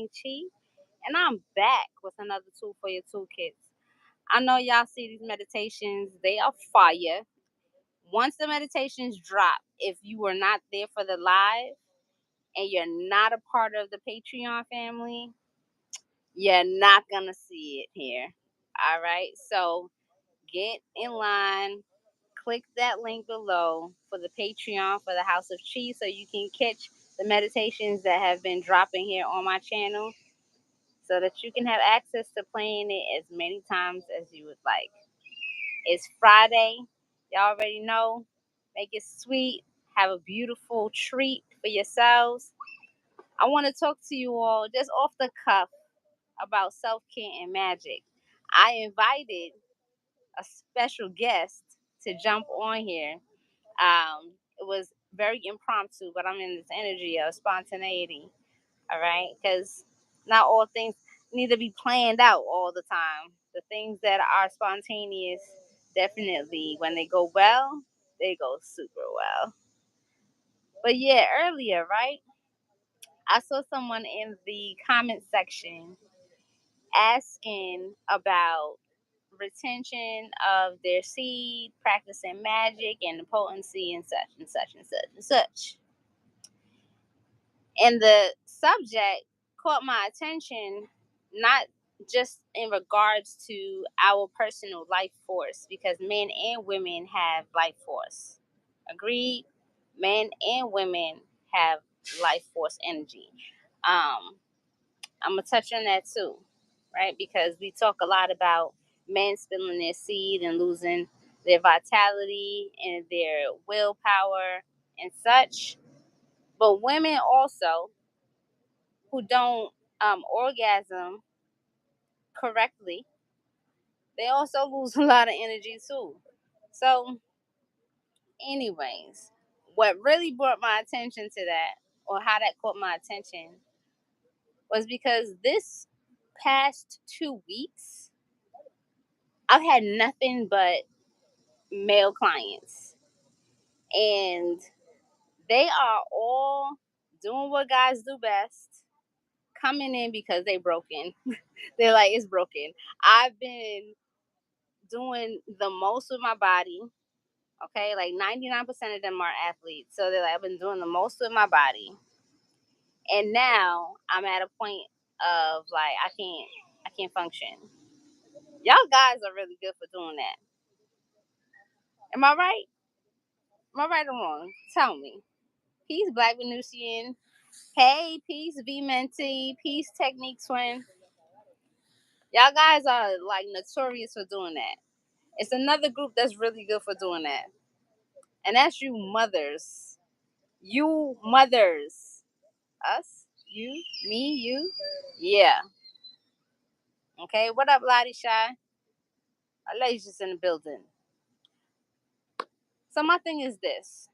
Queen Chi, and I'm back with another tool for your toolkits. I know y'all see these meditations, they are fire. Once the meditations drop, if you were not there for the live and you're not a part of the Patreon family, you're not going to see it here. All right. So get in line, click that link below for the Patreon for the House of Chi so you can catch the meditations that have been dropping here on my channel so that you can have access to playing it as many times as you would like. It's Friday. Y'all already know. Make it sweet. Have a beautiful treat for yourselves. I want to talk to you all just off the cuff about self-care and magic. I invited a special guest to jump on here. It was very impromptu, but I'm in this energy of spontaneity. All right, because not all things need to be planned out all the time. The things that are spontaneous, definitely, when they go well, they go super well. But yeah, earlier, right? I saw someone in the comment section asking about retention of their seed, practicing magic and the potency and such and such and such and such. And the subject caught my attention, not just in regards to our personal life force, because men and women have life force. Agreed? Men and women have life force energy. I'm going to touch on that too, right? Because we talk a lot about men spilling their seed and losing their vitality and their willpower and such. But women also who don't orgasm correctly, they also lose a lot of energy too. So, anyways, what really brought my attention to that, or how that caught my attention, was because this past 2 weeks, I've had nothing but male clients, and they are all doing what guys do best, coming in because they broken. They're like, it's broken. I've been doing the most with my body. Okay, like 99% of them are athletes, so they're like, I've been doing the most with my body, and now I'm at a point of like I can't function. Y'all guys are really good for doing that. Am I right? Am I right or wrong? Tell me. Peace, Black Venusian. Hey, peace, V Mentee. Peace, Technique Twin. Y'all guys are like notorious for doing that. It's another group that's really good for doing that, and that's you mothers. You mothers. Us? You? Me? You? Yeah. Okay. What up, Lottie Shy? Alicia's in the building. So my thing is this.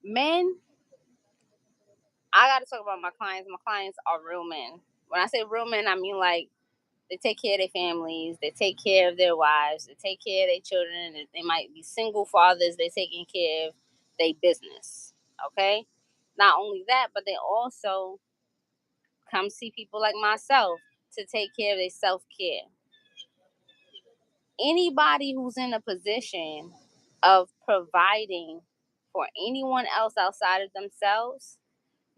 Men, I gotta talk about my clients. My clients are real men. When I say real men, I mean like they take care of their families, they take care of their wives, they take care of their children. They might be single fathers, they taking care of their business. Okay? Not only that, but they also come see people like myself to take care of their self-care. Anybody who's in a position of providing for anyone else outside of themselves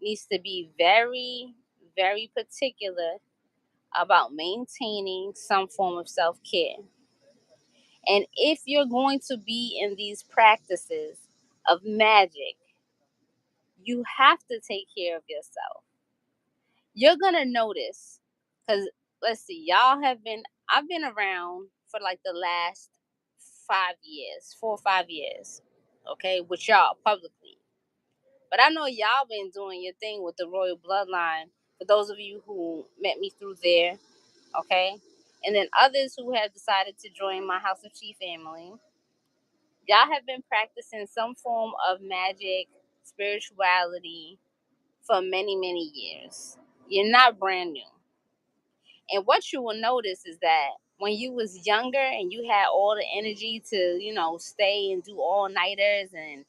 needs to be very, very particular about maintaining some form of self-care. And if you're going to be in these practices of magic, you have to take care of yourself. You're going to notice, because let's see, I've been around for like the last 5 years, 4 or 5 years, okay, with y'all publicly. But I know y'all been doing your thing with the royal bloodline, for those of you who met me through there, okay? And then others who have decided to join my House of Chi family. Y'all have been practicing some form of magic, spirituality for many, many years. You're not brand new. And what you will notice is that when you was younger and you had all the energy to, stay and do all-nighters and,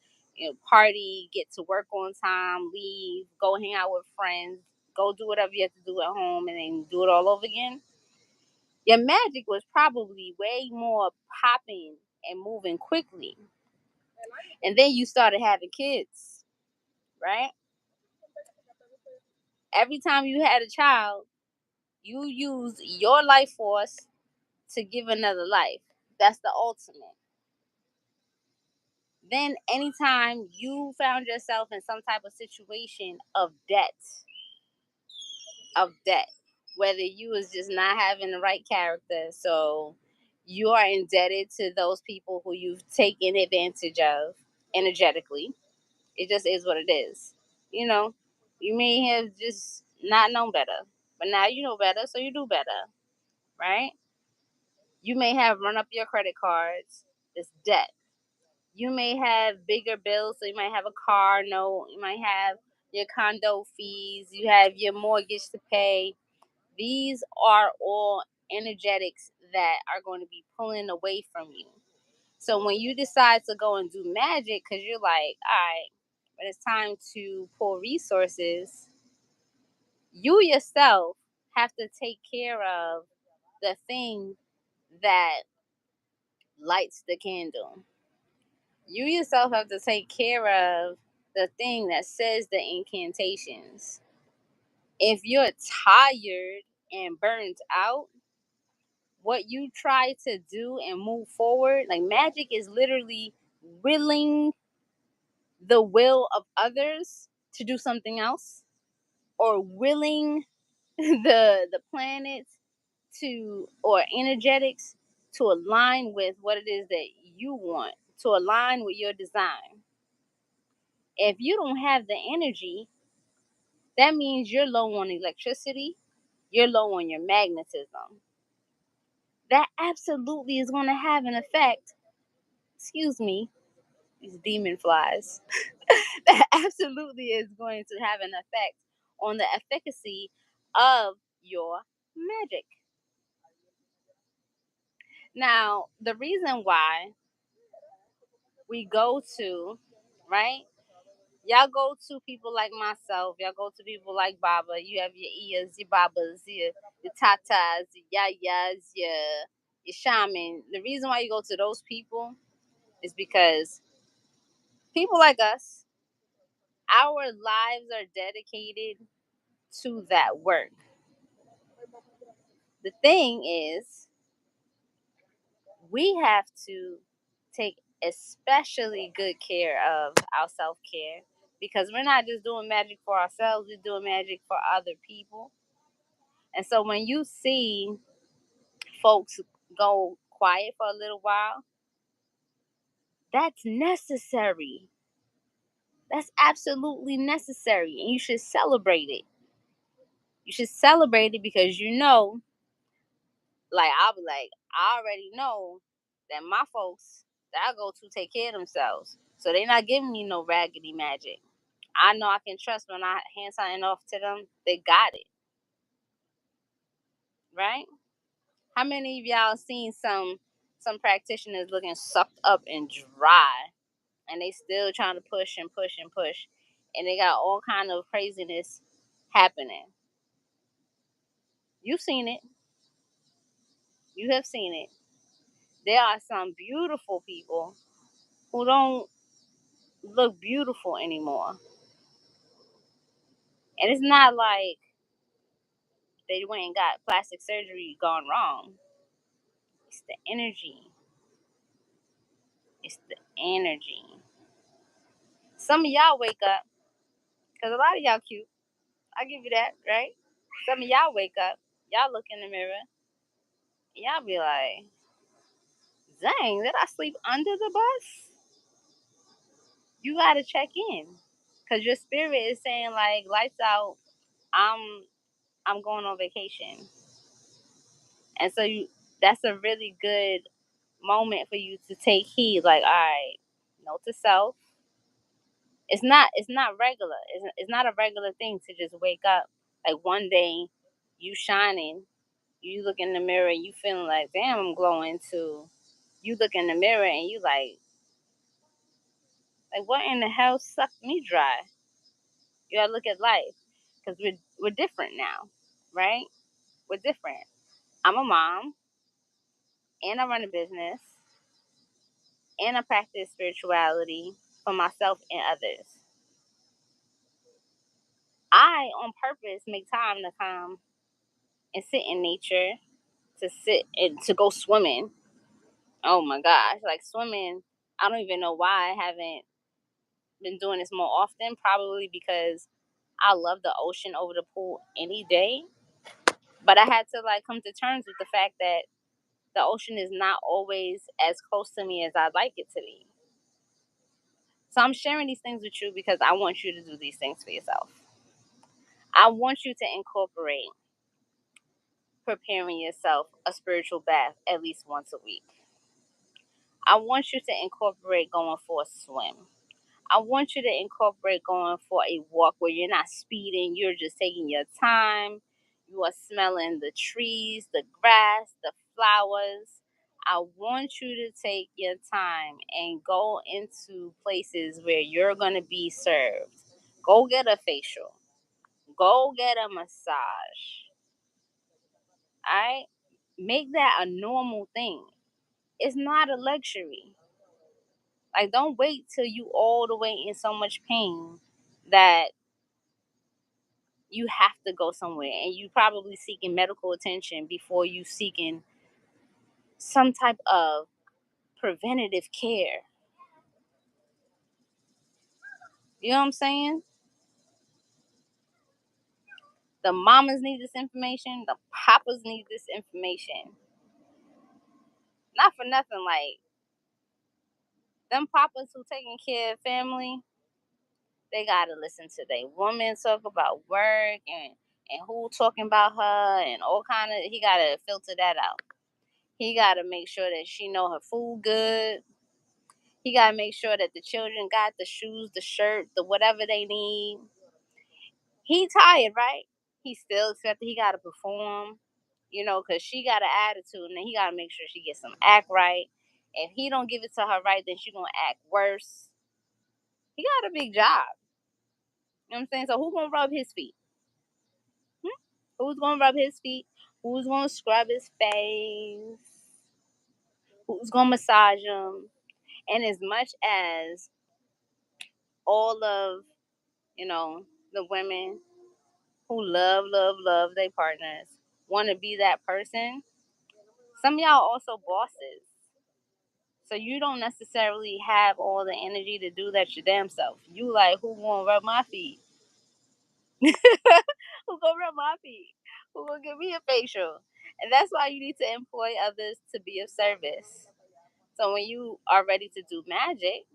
party, get to work on time, leave, go hang out with friends, go do whatever you have to do at home and then do it all over again, your magic was probably way more popping and moving quickly. And then you started having kids, right? Every time you had a child, you used your life force to give another life. That's the ultimate. Then anytime you found yourself in some type of situation of debt, whether you was just not having the right character, so you are indebted to those people who you've taken advantage of energetically. It just is what it is. You know, you may have just not known better, but now you know better, so you do better, right? You may have run up your credit cards. It's debt. You may have bigger bills, so you might have a car note, you might have your condo fees, you have your mortgage to pay. These are all energetics that are going to be pulling away from you. So when you decide to go and do magic, because you're like, all right, when it's time to pull resources, you yourself have to take care of the thing that lights the candle. You yourself have to take care of the thing that says the incantations. If you're tired and burnt out, what you try to do and move forward, like magic is literally willing the will of others to do something else, or willing the planets to, or energetics to align with what it is that you want, to align with your design. If you don't have the energy, that means you're low on electricity, you're low on your magnetism. That absolutely is going to have an effect. Excuse me, these demon flies. That absolutely is going to have an effect on the efficacy of your magic. Now, the reason why we go to, right? Y'all go to people like myself. Y'all go to people like Baba. You have your ears, your Babas, your Tatas, your Yayas, your Shaman. The reason why you go to those people is because people like us, our lives are dedicated to that work. The thing is, we have to take especially good care of our self care, because we're not just doing magic for ourselves, we're doing magic for other people. And so when you see folks go quiet for a little while, that's necessary. That's absolutely necessary. And you should celebrate it. You should celebrate it because you know, like, I'll be like, I already know that my folks that I go to take care of themselves. So they're not giving me no raggedy magic. I know I can trust when I hand something off to them, they got it. Right? How many of y'all seen some practitioners looking sucked up and dry, and they still trying to push and push and push, and they got all kind of craziness happening? You've seen it. You have seen it. There are some beautiful people who don't look beautiful anymore. And it's not like they went and got plastic surgery gone wrong. It's the energy. It's the energy. Some of y'all wake up, because a lot of y'all cute. I'll give you that, right? Some of y'all wake up, y'all look in the mirror, and y'all be like, dang, did I sleep under the bus? You gotta check in. Cause your spirit is saying like, lights out, I'm I'm going on vacation. And so that's a really good moment for you to take heed. Like, all right, note to self. It's not regular. It's not a regular thing to just wake up. Like one day, you shining, you look in the mirror, and you feeling like, damn, I'm glowing too. You look in the mirror and you like what in the hell sucked me dry? You gotta look at life, because we're different now, right? We're different. I'm a mom, and I run a business, and I practice spirituality for myself and others. I, on purpose, make time to come and sit in nature, to sit and to go swimming. Oh my gosh, like swimming. I don't even know why I haven't been doing this more often. Probably because I love the ocean over the pool any day. But I had to like come to terms with the fact that the ocean is not always as close to me as I'd like it to be. So I'm sharing these things with you because I want you to do these things for yourself. I want you to incorporate preparing yourself a spiritual bath at least once a week. I want you to incorporate going for a swim. I want you to incorporate going for a walk where you're not speeding, you're just taking your time. You are smelling the trees, the grass, the flowers. I want you to take your time and go into places where you're going to be served. Go get a facial. Go get a massage. All right? Make that a normal thing. It's not a luxury. Like, don't wait till you all the way in so much pain that you have to go somewhere and you probably seeking medical attention before you seeking some type of preventative care. You know what I'm saying? The mamas need this information. The papas need this information. Not for nothing, like them papas who taking care of family, they gotta listen to their woman talk about work and who talking about her and all kind of. He gotta filter that out. He gotta make sure that she know her food good. He gotta make sure that the children got the shoes, the shirt, the whatever they need. He tired, right? He still expected he gotta perform, cause she got an attitude, and then he gotta make sure she gets some act right. If he don't give it to her right, then she gonna act worse. He got a big job. You know what I'm saying? So who gonna rub his feet? Hmm? Who's gonna rub his feet? Who's gonna scrub his face? Who's gonna massage him? And as much as all of the women who love their partners want to be that person, some of y'all also bosses. So you don't necessarily have all the energy to do that your damn self. You like, who gonna rub my feet? Who gonna rub my feet? Who gonna give me a facial? And that's why you need to employ others to be of service. So when you are ready to do magic,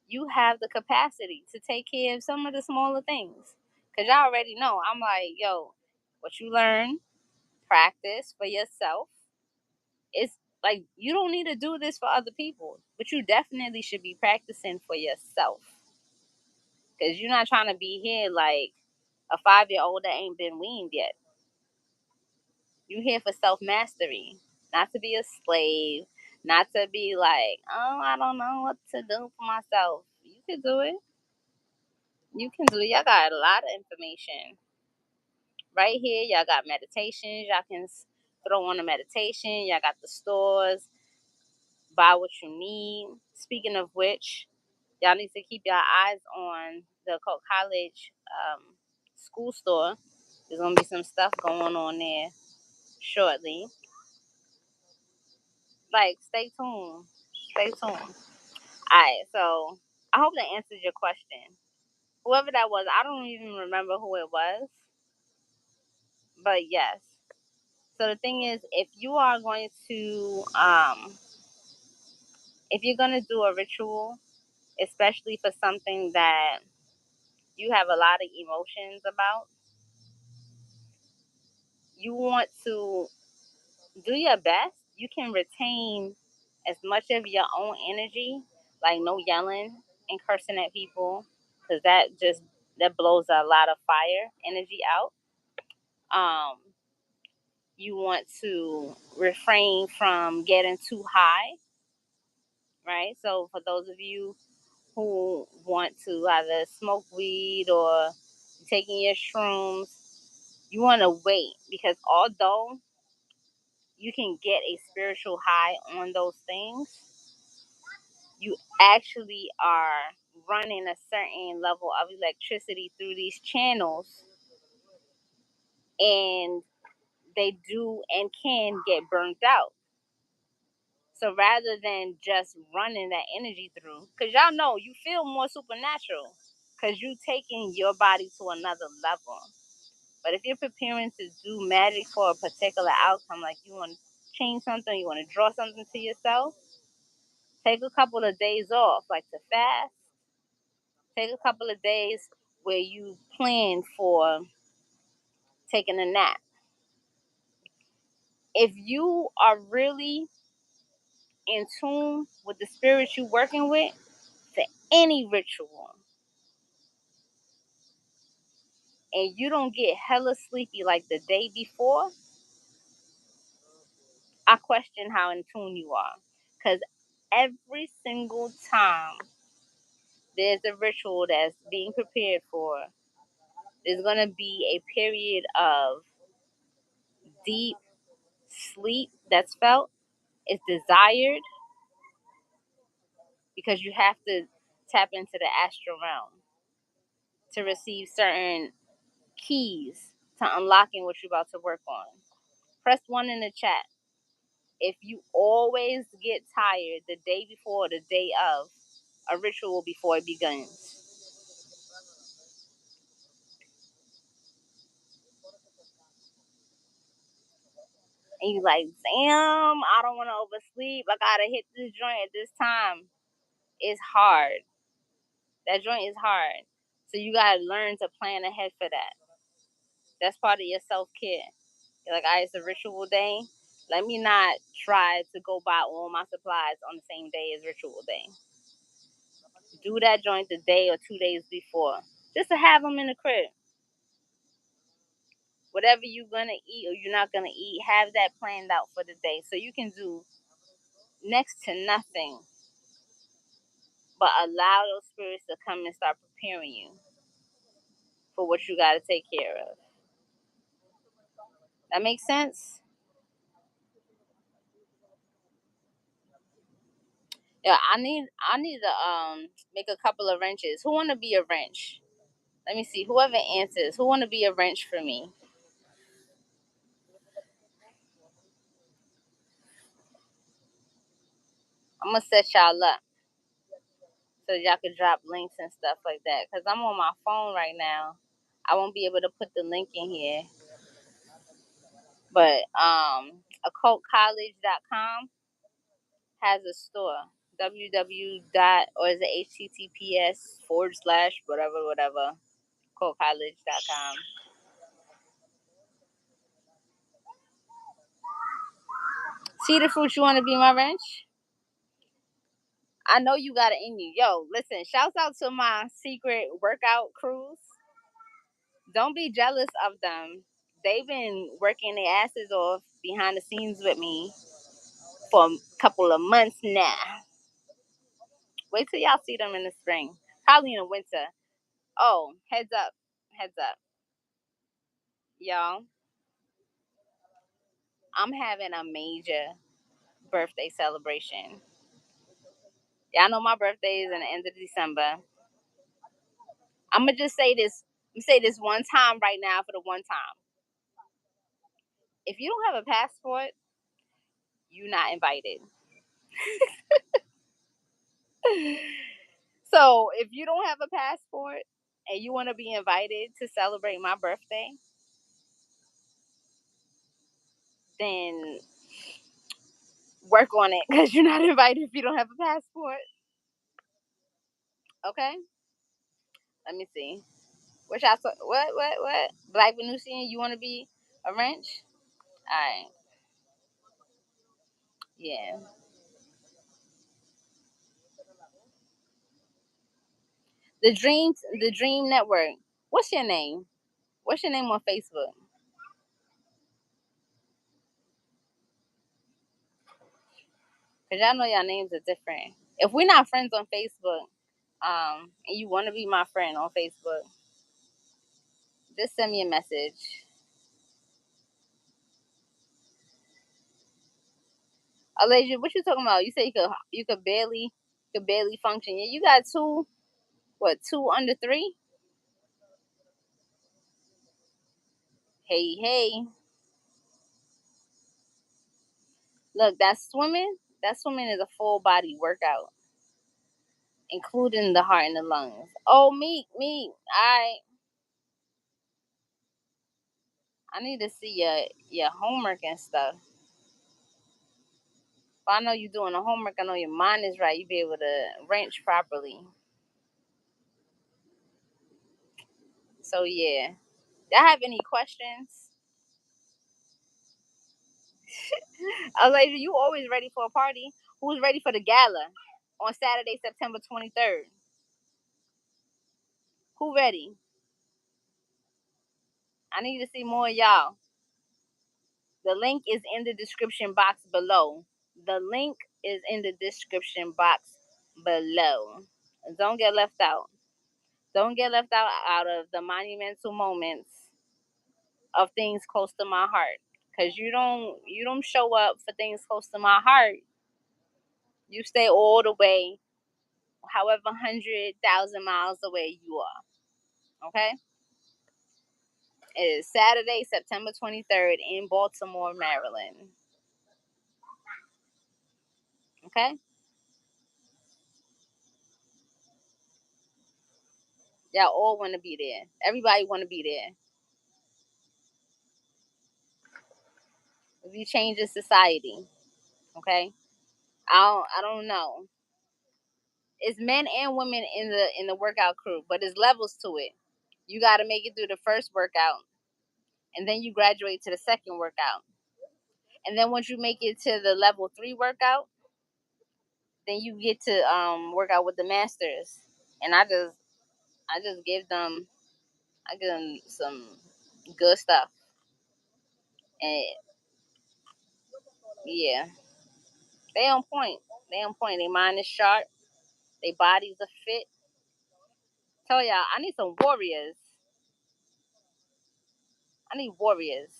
you have the capacity to take care of some of the smaller things. Cause y'all already know. I'm like, yo, what you learn, practice for yourself. It's like you don't need to do this for other people, but you definitely should be practicing for yourself. Cause you're not trying to be here like a 5-year-old that ain't been weaned yet. You here for self mastery, not to be a slave, not to be like, oh, I don't know what to do for myself. You can do it. You can do it. Y'all got a lot of information right here. Y'all got meditations. Y'all can throw on a meditation. Y'all got the stores. Buy what you need. Speaking of which, y'all need to keep your eyes on the college school store. There's gonna be some stuff going on there shortly. Like, stay tuned. Stay tuned. All right. So I hope that answers your question. Whoever that was, I don't even remember who it was, but yes. So the thing is, if you're gonna do a ritual, especially for something that you have a lot of emotions about, you want to do your best. You can retain as much of your own energy, like no yelling and cursing at people, because that blows a lot of fire energy out. Um, you want to refrain from getting too high, right? So for those of you who want to either smoke weed or taking your shrooms, you want to wait, because although you can get a spiritual high on those things, you actually are running a certain level of electricity through these channels, and they do and can get burnt out. So rather than just running that energy through, because y'all know you feel more supernatural because you taking your body to another level. But if you're preparing to do magic for a particular outcome, like you want to change something, you want to draw something to yourself, take a couple of days off, like to fast. Take a couple of days where you plan for taking a nap. If you are really in tune with the spirit you're working with, for any ritual, and you don't get hella sleepy like the day before, I question how in tune you are. Because every single time there's a ritual that's being prepared for, there's going to be a period of deep sleep that's felt, it's desired, because you have to tap into the astral realm to receive certain keys to unlocking what you're about to work on. Press 1 in the chat if you always get tired the day before, the day of a ritual before it begins. And you like, damn, I don't want to oversleep. I gotta hit this joint at this time. It's hard. That joint is hard. So you gotta learn to plan ahead for that. That's part of your self-care. You're like, all right, it's a ritual day. Let me not try to go buy all my supplies on the same day as ritual day. Do that joint the day or 2 days before, just to have them in the crib. Whatever you're gonna eat or you're not gonna eat, have that planned out for the day, so you can do next to nothing but allow those spirits to come and start preparing you for what you gotta take care of. That makes sense? Yeah, I need to make a couple of wrenches. Who wanna be a wrench? Let me see. Whoever answers, who wanna be a wrench for me? I'm gonna set y'all up so y'all can drop links and stuff like that. Cause I'm on my phone right now. I won't be able to put the link in here. But occultcollege.com has a store. www dot or is it https / whatever occultcollege.com. See the fruit, you want to be my wrench? I know you got it in you. Yo, listen, shouts out to my secret workout crews. Don't be jealous of them. They've been working their asses off behind the scenes with me for a couple of months now. Wait till y'all see them in the spring. Probably in the winter. Oh, heads up. Heads up. Y'all, I'm having a major birthday celebration. Y'all know my birthday is in the end of December. I'm going to just say this. I'm say this one time right now for the one time. If you don't have a passport, you're not invited. So if you don't have a passport and you want to be invited to celebrate my birthday, then work on it, because you're not invited if you don't have a passport. Okay? Let me see. What? Black Venusian, you want to be a wrench? All right. Yeah. The Dream Network. What's your name? What's your name on Facebook? Cause y'all know y'all names are different. If we're not friends on Facebook, and you want to be my friend on Facebook, Just send me a message. Alasia, what you talking about? You say you could barely function. Yeah, you got two, what, two under three? Hey, hey. Look, that swimming is a full body workout, including the heart and the lungs. Oh, me. I need to see your homework and stuff. If I know you doing the homework, I know your mind is right. You be able to wrench properly. So yeah. Y'all have any questions? Alasia, you always ready for a party. Who's ready for the gala on Saturday, September 23rd? Who ready? I need to see more of y'all. The link is in the description box below. The link is in the description box below. Don't get left out. Don't get left out of the monumental moments of things close to my heart. Cause you don't show up for things close to my heart. You stay all the way, however 100,000 miles away you are. Okay? It is Saturday, September 23rd in Baltimore, Maryland. Okay? Y'all all want to be there. Everybody want to be there. We change the society. Okay? I don't know. It's men and women in the workout crew, but there's levels to it. You got to make it through the first workout, and then you graduate to the second workout. And then once you make it to the level 3 workout, then you get to work out with the masters. And I just give them some good stuff. And yeah, they on point. They on point. Their mind is sharp. Their bodies are fit. Tell y'all, I need some warriors. I need warriors.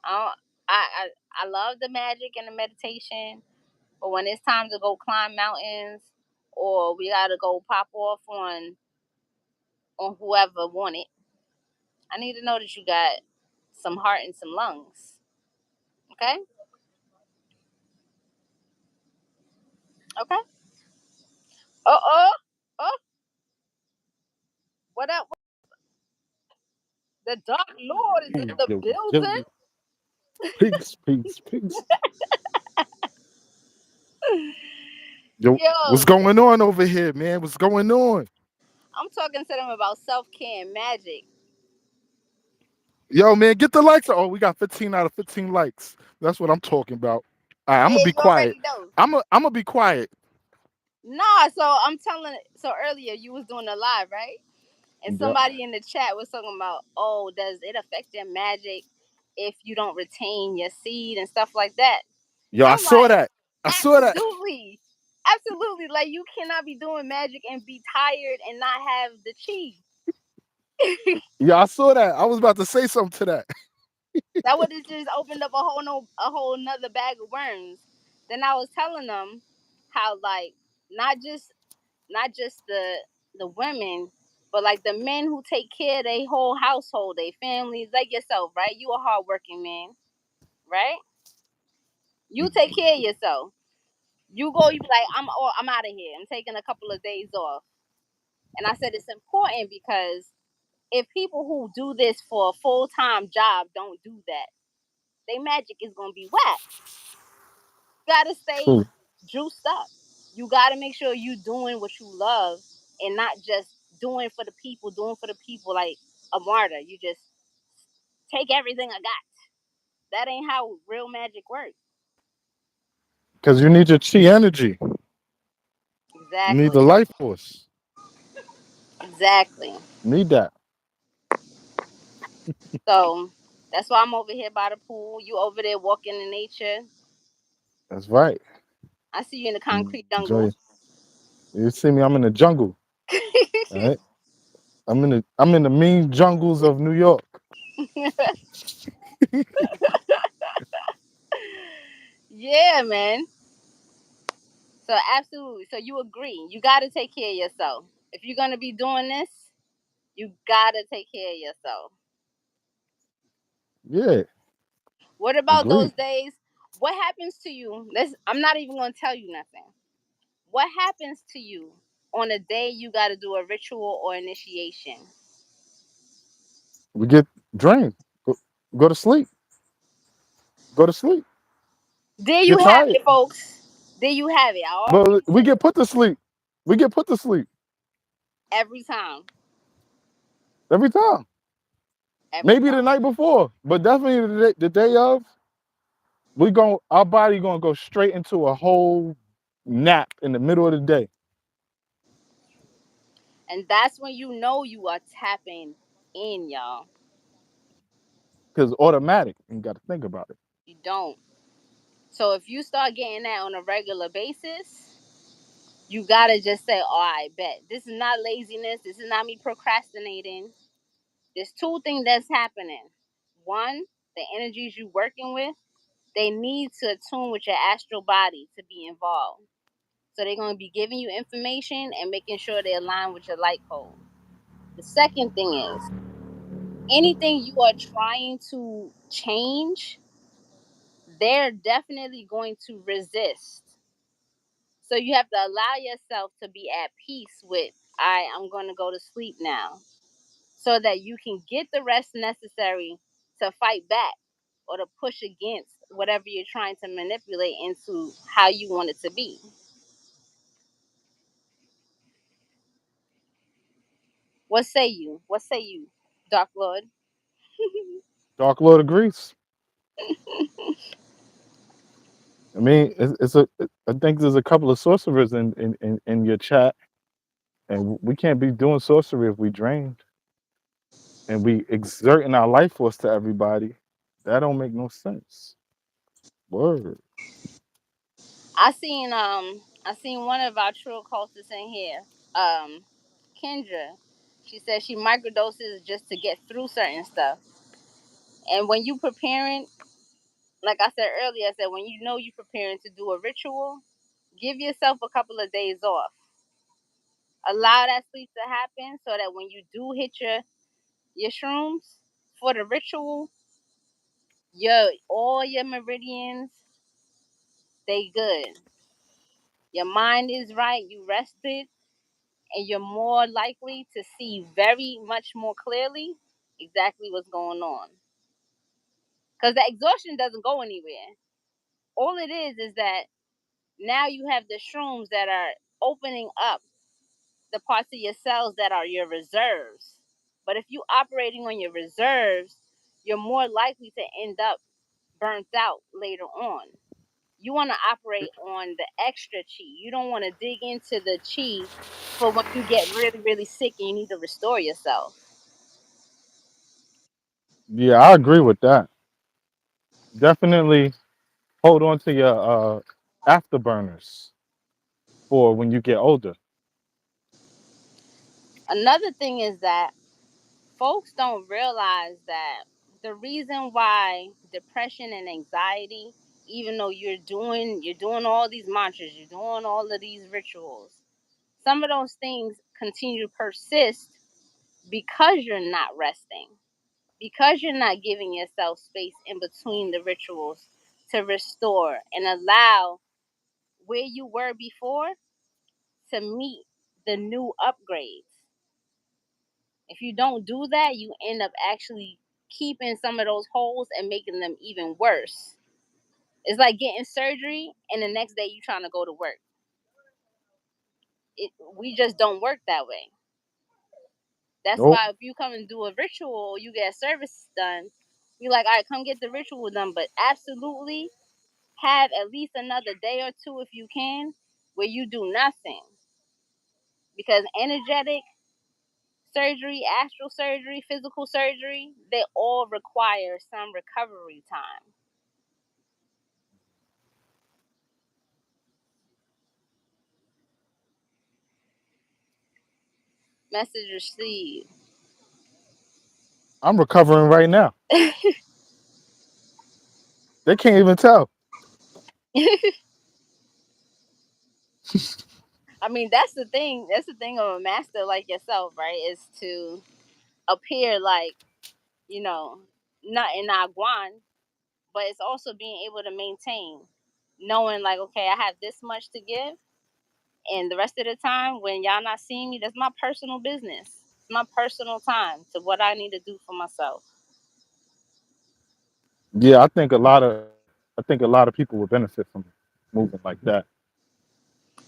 I I love the magic and the meditation, but when it's time to go climb mountains or we gotta go pop off on whoever want it, I need to know that you got some heart and some lungs. Okay? Okay? Oh, what up? The Dark Lord is in the Yo, building. yo, peace, peace, peace. Yo, what's Yo, going on over here, man? What's going on? I'm talking to them about self care and magic. Yo, man, get the likes. Oh, we got 15 out of 15 likes. That's what I'm talking about. All right, I'm gonna Yeah, be you quiet. already know. I'm gonna be quiet. Nah, so I'm telling. So earlier you was doing a live, right? And Yep. somebody in the chat was talking about, oh, does it affect your magic if you don't retain your seed and stuff like that? Yo, I I'm saw like, that. I saw that. absolutely, absolutely. Like you cannot be doing magic and be tired and not have the chi. Yeah, I saw that. I was about to say something to that. That would have just opened up a whole nother bag of worms. Then I was telling them how like not just not just the women, but like the men who take care of their whole household, their families, like yourself, right? You a hardworking man, right? You take care of yourself. You go, you be like, I'm out of here. I'm taking a couple of days off. And I said it's important because if people who do this for a full time job don't do that, their magic is gonna be whack. You gotta stay True. juiced up. You gotta make sure you doing what you love and not just doing for the people like a martyr. You just take everything I got. That ain't how real magic works. Because you need your chi energy. You need the Exactly. life force. Exactly. Need that. So that's why I'm over here by the pool. You over there walking in nature. That's right. I see you in the concrete Enjoy. jungle. You see me? I'm in the jungle. All right. I'm in the mean jungles of New York. Yeah, man. So absolutely. So you agree. You got to take care of yourself. If you're going to be doing this, you got to take care of yourself. Yeah, What about agree. those days? What happens to you? I'm not even going to tell you nothing. What happens to you on a day you got to do a ritual or initiation? We get drained. Go to sleep. Go to sleep. There you Get have tired. it, folks. There you have it. I already But we said get put to sleep. We get put to sleep every time. every time. Every Maybe the time. night before, but definitely the day of. Our body gonna go straight into a whole nap in the middle of the day And that's when you know you are tapping in, y'all. because automatic. You got to think about it. You don't. So if you start getting that on a regular basis, you gotta just say, "Oh, I bet this is not laziness. This is not me procrastinating. There's two things that's happening. One, the energies you working with, they need to attune with your astral body to be involved. So they're gonna be giving you information and making sure they align with your light code. The second thing is anything you are trying to change, they're definitely going to resist. So you have to allow yourself to be at peace with, I'm going to go to sleep now, so that you can get the rest necessary to fight back or to push against whatever you're trying to manipulate into how you want it to be. What say you? What say you, Dark Lord? Dark Lord agrees. I mean, I think there's a couple of sorcerers in your chat, and we can't be doing sorcery if we drained and we exerting our life force to everybody. That don't make no sense. Word. I seen one of our true cultists in here, um, Kendra. She said she microdoses just to get through certain stuff. And when you preparing, like I said earlier, I said when you know you're preparing to do a ritual, give yourself a couple of days off. Allow that sleep to happen so that when you do hit your shrooms for the ritual, your all your meridians, they good. Your mind is right, you rested, and you're more likely to see very much more clearly exactly what's going on. Because the exhaustion doesn't go anywhere. All it is that now you have the shrooms that are opening up the parts of your cells that are your reserves. But if you operating on your reserves, you're more likely to end up burnt out later on. You want to operate on the extra chi. You don't want to dig into the chi for when you get really, really sick and you need to restore yourself. Yeah, I agree with that. Definitely hold on to your afterburners for when you get older. Another thing is that folks don't realize that the reason why depression and anxiety, even though you're doing all these mantras, you're doing all of these rituals, some of those things continue to persist because you're not resting, because you're not giving yourself space in between the rituals to restore and allow where you were before to meet the new upgrades. If you don't do that, you end up actually keeping some of those holes and making them even worse. It's like getting surgery and the next day you trying to go to work. We just don't work that way. That's Nope. why if you come and do a ritual or you get a service done, you're like, all right, come get the ritual done. But absolutely have at least another day or two if you can where you do nothing. Because energetic surgery, astral surgery, physical surgery, they all require some recovery time. Message received. I'm recovering right now. They can't even tell. I mean, that's the thing. That's the thing of a master like yourself, right? Is to appear like, you know, nothing not guan, but it's also being able to maintain, knowing like, okay, I have this much to give, and the rest of the time when y'all not seeing me, that's my personal business. It's my personal time to what I need to do for myself. Yeah, I think a lot of people would benefit from moving like that.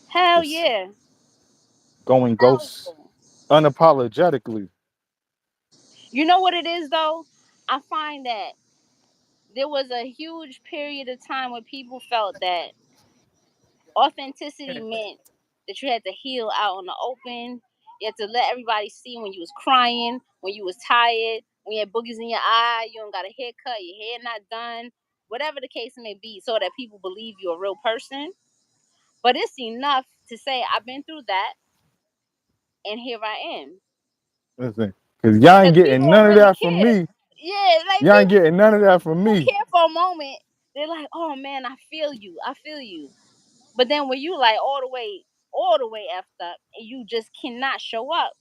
Hell Just yeah. going Hell ghosts yeah. unapologetically. You know what it is though? I find that there was a huge period of time where people felt that authenticity meant that you had to heal out on the open. You had to let everybody see when you was crying, when you was tired, when you had boogers in your eye, you don't got a haircut, your hair not done, whatever the case may be, so that people believe you're a real person. But it's enough to say I've been through that, and here I am. Listen, because y'all ain't Because getting people don't none of really that from care. me. Yeah, like Y'all ain't getting none of that from people me. care for a moment. They're like, oh man, I feel you. I feel you. But then when you like all the way effed up and you just cannot show up,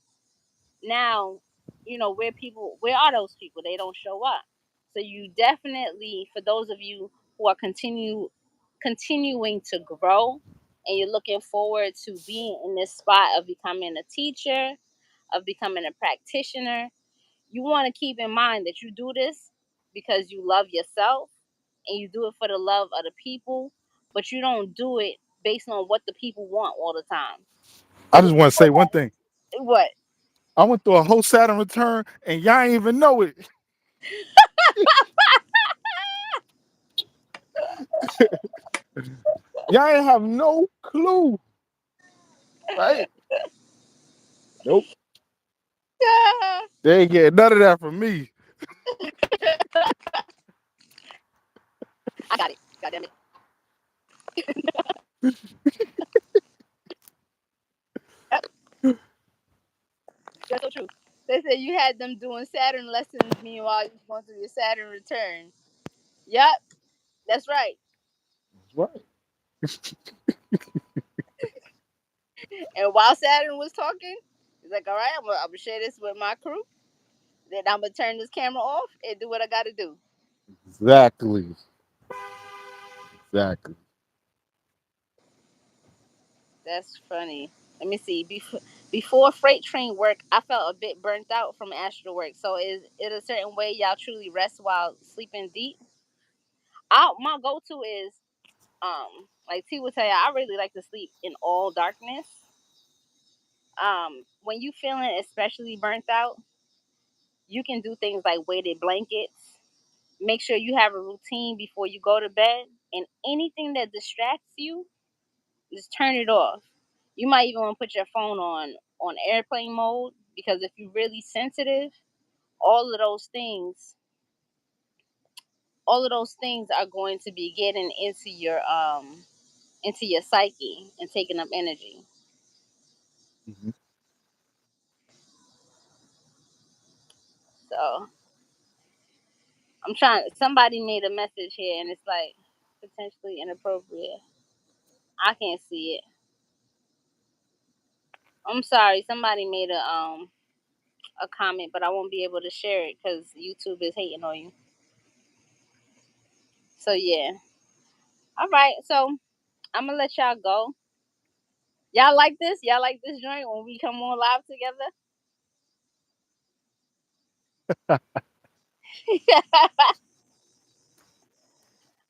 now, where are those people? They don't show up. So you definitely, for those of you who are continuing to grow and you're looking forward to being in this spot of becoming a teacher, of becoming a practitioner, you want to keep in mind that you do this because you love yourself and you do it for the love of the people, but you don't do it based on what the people want all the time. I Because just want to say one thing. what? I went through a whole Saturn return and y'all ain't even know it. Y'all ain't have no clue, right? Nope. They ain't getting none of that from me. I got it. God damn it. That's so true. They said you had them doing Saturn lessons, meanwhile you was going through your Saturn return. Yep, that's right. That's right. And while Saturn was talking, he's like, all right, I'm gonna share this with my crew. Then I'm gonna turn this camera off and do what I gotta do. Exactly. Exactly. That's funny. Let me see. Before freight train work, I felt a bit burnt out from astral work. So is it a certain way y'all truly rest while sleeping deep? My go to is like T will tell you, I really like to sleep in all darkness. When you feeling especially burnt out, you can do things like weighted blankets. Make sure you have a routine before you go to bed, and anything that distracts you, just turn it off. You might even want to put your phone on airplane mode, because if you're really sensitive, all of those things, all of those things are going to be getting into your psyche and taking up energy. Mhm. So I'm trying. Somebody made a message here, and it's like potentially inappropriate. I can't see it. I'm sorry. Somebody made a comment, but I won't be able to share it because YouTube is hating on you. So yeah. All right. So I'm gonna let y'all go. Y'all like this? Y'all like this joint when we come on live together?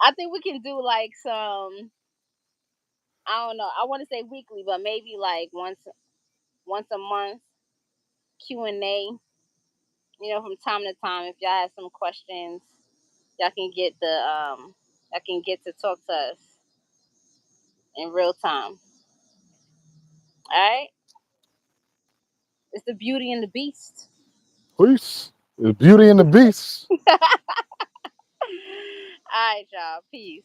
I think we can do like some. I don't know. I want to say weekly, but maybe like once a month Q&A. From time to time, if y'all have some questions, y'all can get y'all can get to talk to us in real time. All right, it's the Beauty and the Beast. Peace. The beauty and the beast. All right, y'all. Peace.